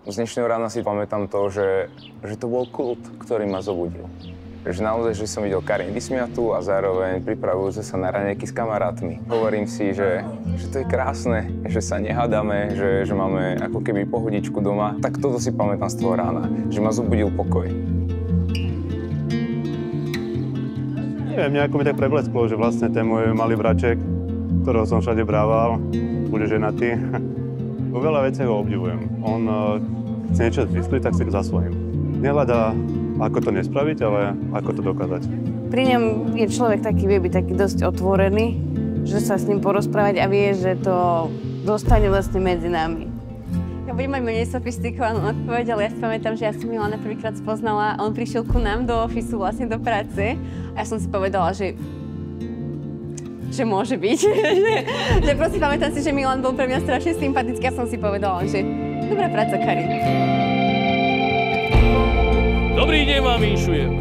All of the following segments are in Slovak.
Z dnešného rána si pamätám to, že to bol kult, ktorý ma zobudil. Že naozaj, že som videl Karin vysmiatú a zároveň pripravujúce sa na raňajky s kamarátmi. Hovorím si, že to je krásne, že sa nehádame, že máme ako keby pohodičku doma. Tak toto si pamätám z toho rána, že ma zobudil pokoj. Neviem, nejako mi tak preblesklo, že vlastne ten môj malý braček, ktorého som všade brával, bude ženatý. Vo veľa veciach ho obdivujem. On chce niečo vysvetliť, tak si to za svojím. Nehľadá, ako to nespraviť, ale ako to dokázať. Pri ňom je človek taký, vie byť taký dosť otvorený, že sa s ním porozprávať a vie, že to dostane vlastne medzi nami. Ja budem mať menej sofistikovanú odpoveď, ale ja si pamätám, že ja som Milana prvýkrát spoznala a on prišiel ku nám do ofisu, vlastne do práce a ja som si povedala, že môže byť. že proste pamätám si, že Milan bol pre mňa strašne sympatický a som si povedala, že dobrá práca, Karin. Dobrý deň vám vinšujem.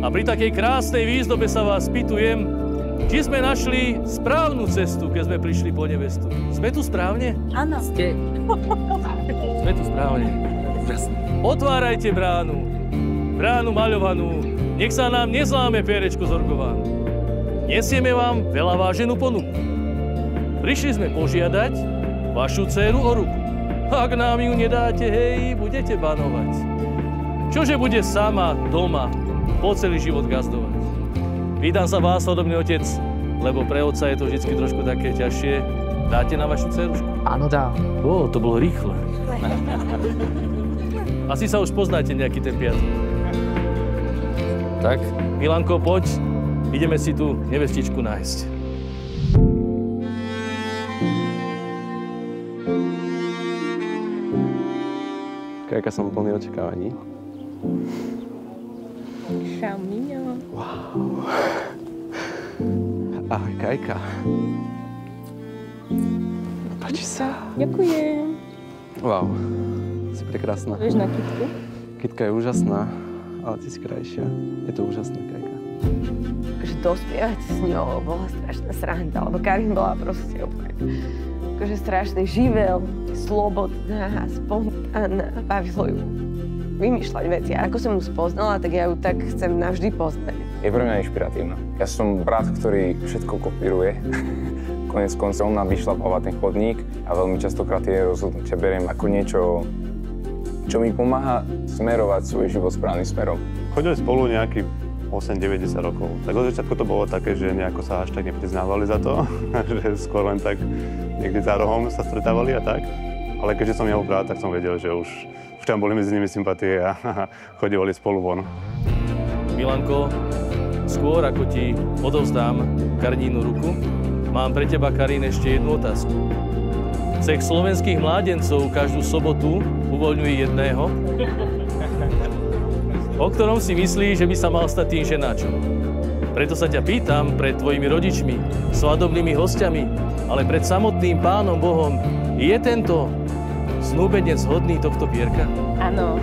A pri takej krásnej výzdobe sa vás pýtujem, či sme našli správnu cestu, keď sme prišli po nevestu. Sme tu správne? Áno. Ste. Sme tu správne. Otvárajte bránu. Bránu maľovanú. Nech sa nám nezláme pierečko zorgovanú. Nesieme vám veľa váženú ponuku. Prišli sme požiadať vašu dcéru o ruku. Ak nám ju nedáte, hej, budete banovať. Čože bude sama doma po celý život gazdovať? Vydám sa vás, svadobný otec, lebo pre otca je to vždycky trošku také ťažšie. Dáte na vašu dcerušku? Áno, dá. To bolo rýchle. Asi sa už poznáte nejaký ten piatok. Tak, Milanko, poď. Ideme si tu nevestičku nájsť. Kajka, som plný očakávaní. Čau, Miňo. Wow. Ahoj, Kajka. Páči sa. Ďakujem. Wow, si prekrásna. Vieš na Kitku? Kitka je úžasná, ale ty si krajšia. Je to úžasná, Kajka. Akože dospievať s ňou bola strašná sranda, lebo Karin bola proste úplne akože strašný živel, slobodná, spontánna, bavilo ju vymýšľať veci. A ako som ju spoznala, tak ja ju tak chcem navždy poznať. Je pre mňa inšpiratívna. Ja som brat, ktorý všetko kopíruje. Konec koncov ona vyšlapáva ten chodník a veľmi častokrát tie rozhodnutia beriem ako niečo, čo mi pomáha smerovať svoj život správnym smerom. Chodili spolu nejakých 8-90 rokov. Tak od začiatku to bolo také, že nejako sa až tak nepriznávali za to, že skôr len tak niekde za rohom sa stretávali a tak. Ale keďže som jeho brat, tak som vedel, že už tam boli medzi nimi sympatie a chodívali spolu von. Milanko, skôr ako ti odovzdám Karinínu ruku, mám pre teba, Karin, ešte jednu otázku. Cech slovenských mládencov každú sobotu uvoľňuje jedného, o ktorom si myslí, že by sa mal stať tým ženáčom. Preto sa ťa pýtam pred tvojimi rodičmi, svadobnými hostiami, ale pred samotným Pánom Bohom, je tento snúbenec hodný tohto pierka? Áno.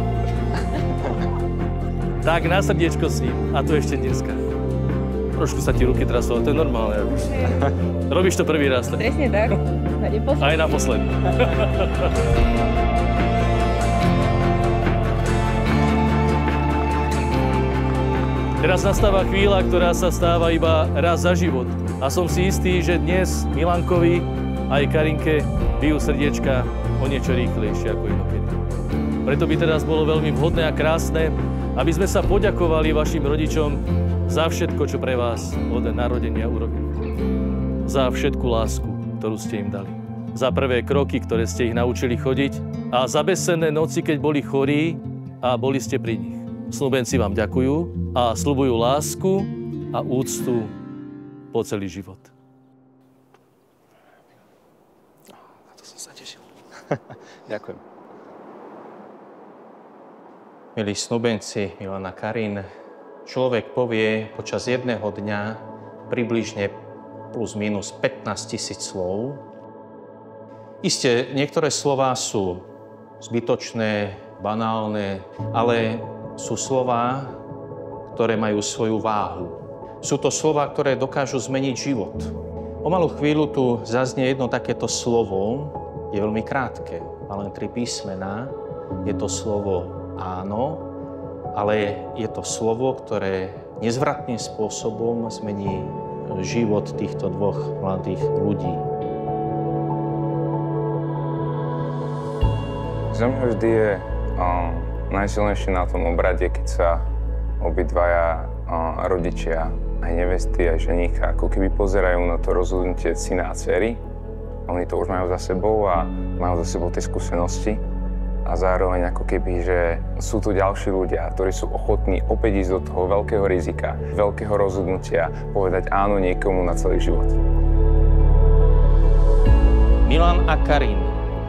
Tak na srdiečko s ním, a to ešte dneska. Trošku sa ti ruky trasú, ale to je normálne. Robíš to prvý raz, tak? Presne tak. Aj naposledy. Teraz nastáva chvíľa, ktorá sa stáva iba raz za život. A som si istý, že dnes Milankovi aj Karinke bijú srdiečka o niečo rýchlejšie ako inokedy. Preto by teraz bolo veľmi vhodné a krásne, aby sme sa poďakovali vašim rodičom za všetko, čo pre vás od narodenia urobili. Za všetku lásku, ktorú ste im dali. Za prvé kroky, ktoré ste ich naučili chodiť a za bezcenné noci, keď boli chorí a boli ste pri nich. Snúbenci vám ďakujú a sľubujú lásku a úctu po celý život. Na to som sa tešil. Ďakujem. Milí snúbenci, milá Karin, človek povie počas jedného dňa približne plus minus 15 000 slov. Isté, niektoré slová sú zbytočné, banálne, ale sú slová, ktoré majú svoju váhu. Sú to slová, ktoré dokážu zmeniť život. O malú chvíľu tu zaznie jedno takéto slovo, je veľmi krátke, má len 3 písmená. Je to slovo áno, ale je to slovo, ktoré nezvratným spôsobom zmení život týchto dvoch mladých ľudí. Za mňa vždy je najsilnejšie na tom obrade, keď sa obidvaja rodičia, aj nevesty, aj ženícha, ako keby pozerajú na to rozhodnutie syna a dcery. Oni to už majú za sebou a majú za sebou tie skúsenosti. A zároveň ako keby, že sú tu ďalší ľudia, ktorí sú ochotní opäť ísť do toho veľkého rizika, veľkého rozhodnutia, povedať áno niekomu na celý život. Milan a Karin,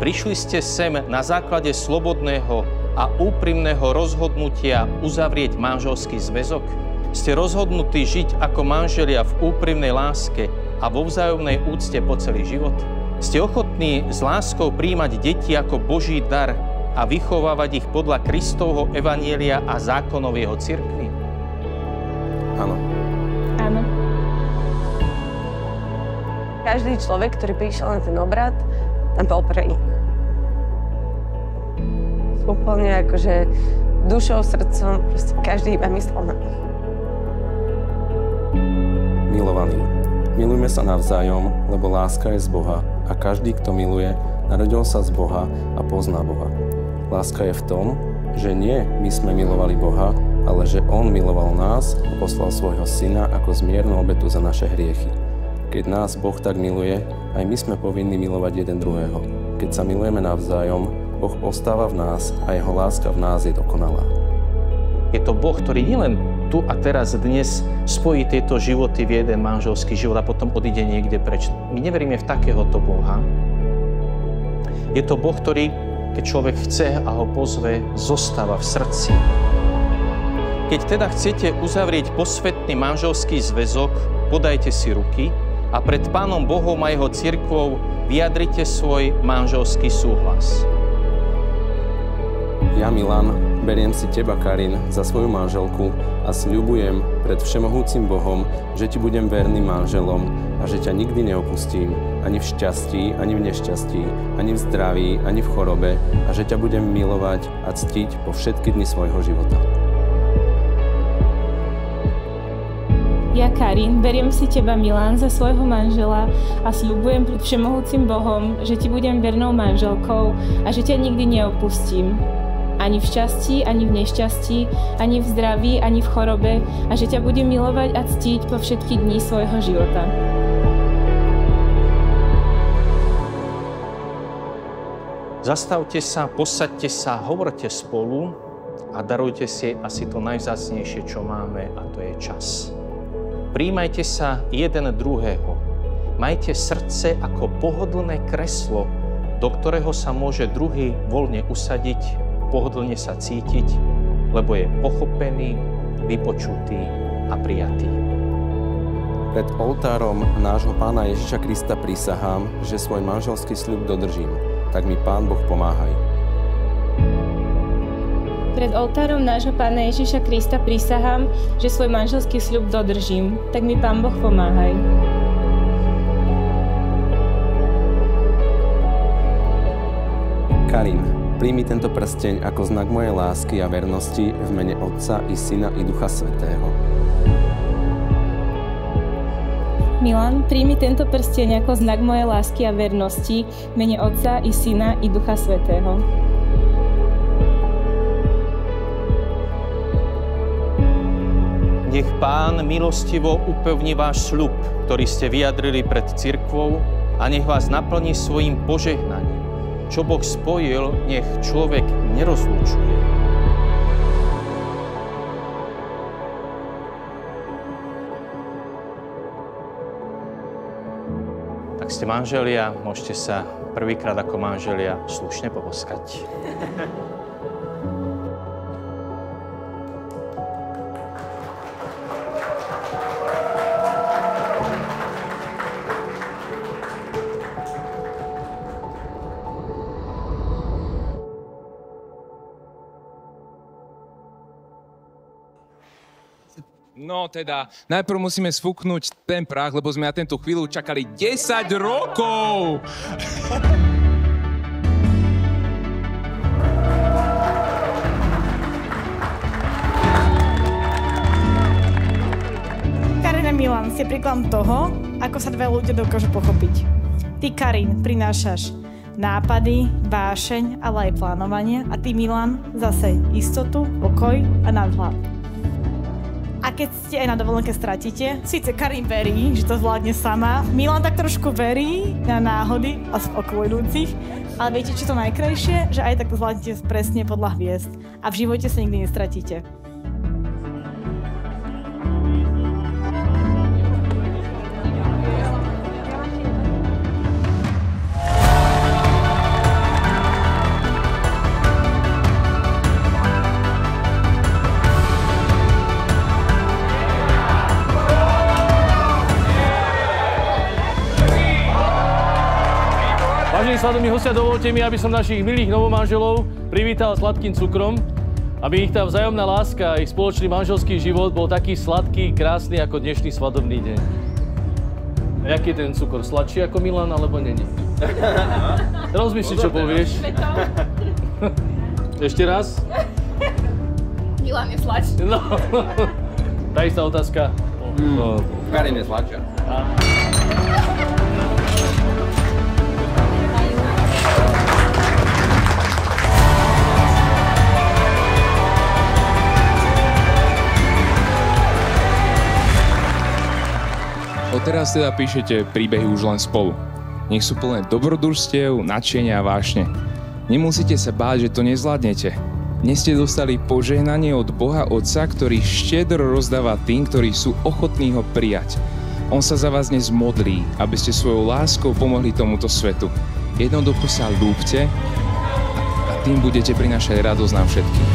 prišli ste sem na základe slobodného a úprimného rozhodnutia uzavrieť manželský zväzok? Ste rozhodnutí žiť ako manželia v úprimnej láske a vo vzájomnej úcte po celý život? Ste ochotní s láskou prijímať deti ako Boží dar a vychovávať ich podľa Kristovho evanjelia a zákonov jeho cirkvi? Áno. Áno. Každý človek, ktorý prišiel na ten obrad, tam bol pre nich. Úplne akože dušou, srdcom, proste každý iba myslel na nich. Milovaní, milujme sa navzájom, lebo láska je z Boha a každý, kto miluje, narodil sa z Boha a pozná Boha. Láska je v tom, že nie my sme milovali Boha, ale že On miloval nás a poslal svojho Syna ako zmiernu obetu za naše hriechy. Keď nás Boh tak miluje, aj my sme povinní milovať jeden druhého. Keď sa milujeme navzájom, Boh ostáva v nás a jeho láska v nás je dokonalá. Je to Boh, ktorý nielen tu a teraz dnes spojí tieto životy v jeden manželský život a potom odíde niekde preč. My neveríme v takéhoto Boha. Je to Boh, ktorý, keď človek chce a ho pozve, zostáva v srdci. Keď teda chcete uzavrieť posvätný manželský zväzok, podajte si ruky a pred Pánom Bohom a jeho cirkvou vyjadrite svoj manželský súhlas. Ja, Milan, beriem si teba, Karin, za svoju manželku a sľubujem pred všemohúcim Bohom, že ti budem verným manželom a že ťa nikdy neopustím, ani v šťastí, ani v nešťastí, ani v zdraví, ani v chorobe a že ťa budem milovať a ctiť po všetky dni svojho života. Ja, Karin, beriem si teba, Milan, za svojho manžela a sľubujem pred všemohúcim Bohom, že ti budem vernou manželkou a že ťa nikdy neopustím. Ani v šťastí, ani v nešťastí, ani v zdraví, ani v chorobe a že ťa budem milovať a ctiť po všetky dni svojho života. Zastavte sa, posaďte sa, hovorte spolu a darujte si asi to najvzácnejšie, čo máme, a to je čas. Prijímajte sa jeden druhého. Majte srdce ako pohodlné kreslo, do ktorého sa môže druhý voľne usadiť, pohodlne sa cítiť, lebo je pochopený, vypočutý a prijatý. Pred oltárom nášho Pána Ježiša Krista prisahám, že svoj manželský sľub dodržím. Tak mi Pán Boh pomáhaj. Pred oltárom nášho Pána Ježiša Krista prisahám, že svoj manželský sľub dodržím. Tak mi Pán Boh pomáhaj. Karin, príjmi tento prsteň ako znak mojej lásky a vernosti v mene Otca i Syna i Ducha Svätého. Milan, príjmi tento prsteň ako znak mojej lásky a vernosti v mene Otca i Syna i Ducha Svätého. Nech Pán milostivo upevní váš sľub, ktorý ste vyjadrili pred cirkvou, a nech vás naplní svojím požehnaním. Čo Boh spojil, nech človek nerozlúčuje. Tak ste manželia, môžete sa prvýkrát ako manželia slušne poboskať. No teda, najprv musíme sfúknuť ten prach, lebo sme na tento chvíľu čakali 10 rokov! a Milan ste príkladom toho, ako sa dve ľudia dokážu pochopiť. Ty, Karin, prinášaš nápady, vášeň, ale aj plánovanie a ty, Milan, zase istotu, pokoj a nadhľad. A keď ste aj na dovolenke stratíte, síce Karin verí, že to zvládne sama, Milan tak trošku verí na náhody a okolo-idúcich, ale viete, čo to najkrajšie? Že aj tak to zvládnete presne podľa hviezd a v živote sa nikdy nestratíte. Vážení svadobní hostia, dovolte mi, aby som našich milých novomanželov privítal sladkým cukrom, aby ich tá vzájomná láska a ich spoločný manželský život bol taký sladký, krásny ako dnešný svadobný deň. A jaký je ten cukor? Sladší ako Milan, alebo není? Rozmysli, čo povieš. Ešte raz? Milan je sladší. No. Tá istá otázka. Karin je sladšia. Odteraz teda píšete príbehy už len spolu. Nech sú plné dobrodružstiev, nadšenia a vášne. Nemusíte sa báť, že to nezvládnete. Dnes ste dostali požehnanie od Boha Otca, ktorý štedro rozdáva tým, ktorí sú ochotní ho prijať. On sa za vás dnes modlí, aby ste svojou láskou pomohli tomuto svetu. Jednoducho sa ľúbte a tým budete prinášať radosť nám všetkým.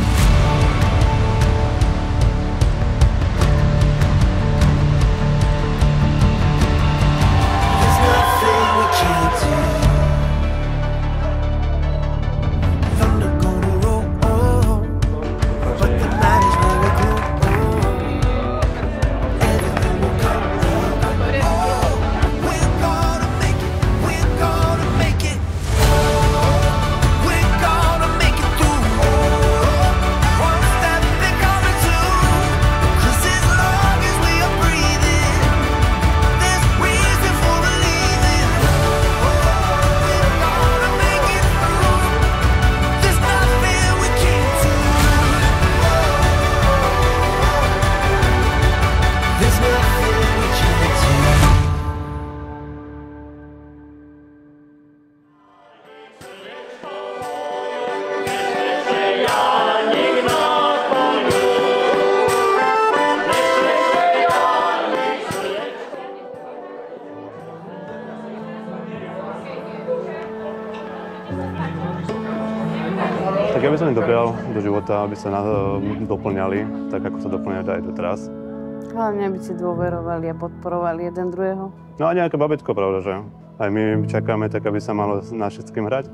Tak ja by som im doprial do života, aby sa doplňali, tak ako sa doplňajú aj doteraz. Hlavne, aby si dôverovali a podporovali jeden druhého. No a nejaké babetko, pravda, že? Aj my čakáme tak, aby sa malo na všetkým hrať.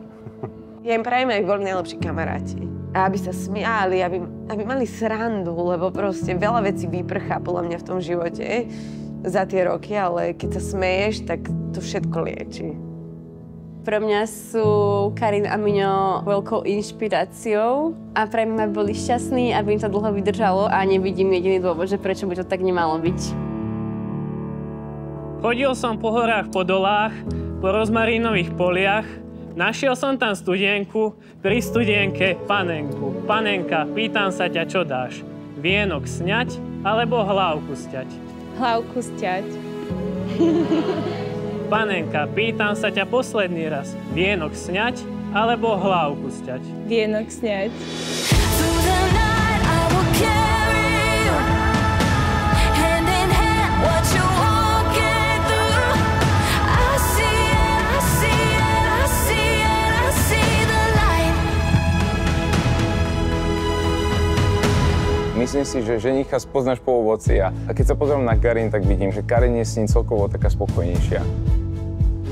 Ja im prajem, aby boli najlepší kamaráti. A aby sa smiali, aby mali srandu, lebo proste veľa vecí vyprchá podľa mňa v tom živote za tie roky, ale keď sa smeješ, tak to všetko lieči. Pre mňa sú Karin a Miňo veľkou inšpiráciou a prajem, aby boli šťastní, aby im to dlho vydržalo a nevidím jediný dôvod, že prečo by to tak nemalo byť. Chodil som po horách, po dolách, po rozmarínových poliach. Našiel som tam studienku, pri studienke panenku. Panenka, pýtam sa ťa, čo dáš? Vienok sňať alebo hlavku sťať? Hlavku sťať. Panenka, pýtam sa ťa posledný raz. Vienok sňať alebo hlavku sťať? Vienok sňať. Myslím si, že ženicha spoznáš po ovoci a keď sa pozriem na Karin, tak vidím, že Karin je s ním celkovo taká spokojnejšia.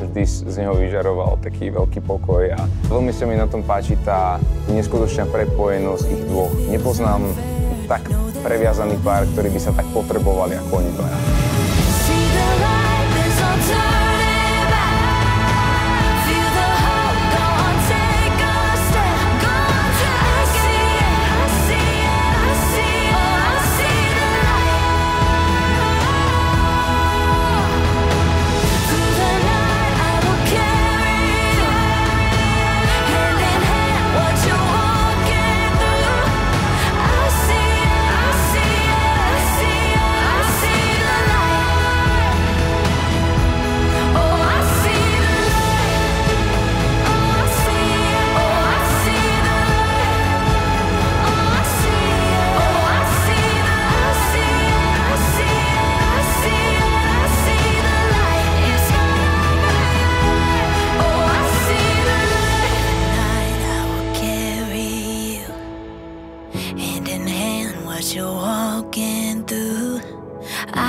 Vždy z neho vyžaroval taký veľký pokoj a veľmi sa mi na tom páči tá neskutočná prepojenosť ich dvoch. Nepoznám tak previazaný pár, ktorí by sa tak potrebovali ako oni dvaja.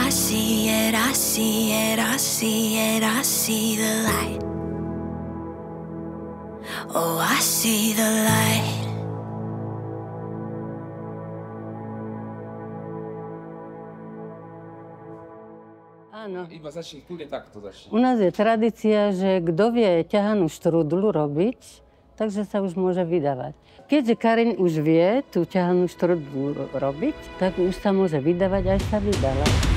I see it, I see it, I see it, I see the light. Oh, I see the light. Áno. Iba začni, kľudne takto začni. U nás je tradícia, že kto vie ťahanú štrúdlu robiť, takže sa už môže vydávať. Keďže Karin už vie tú ťahanú štrúdlu robiť, tak už sa môže vydávať, aj sa vydala.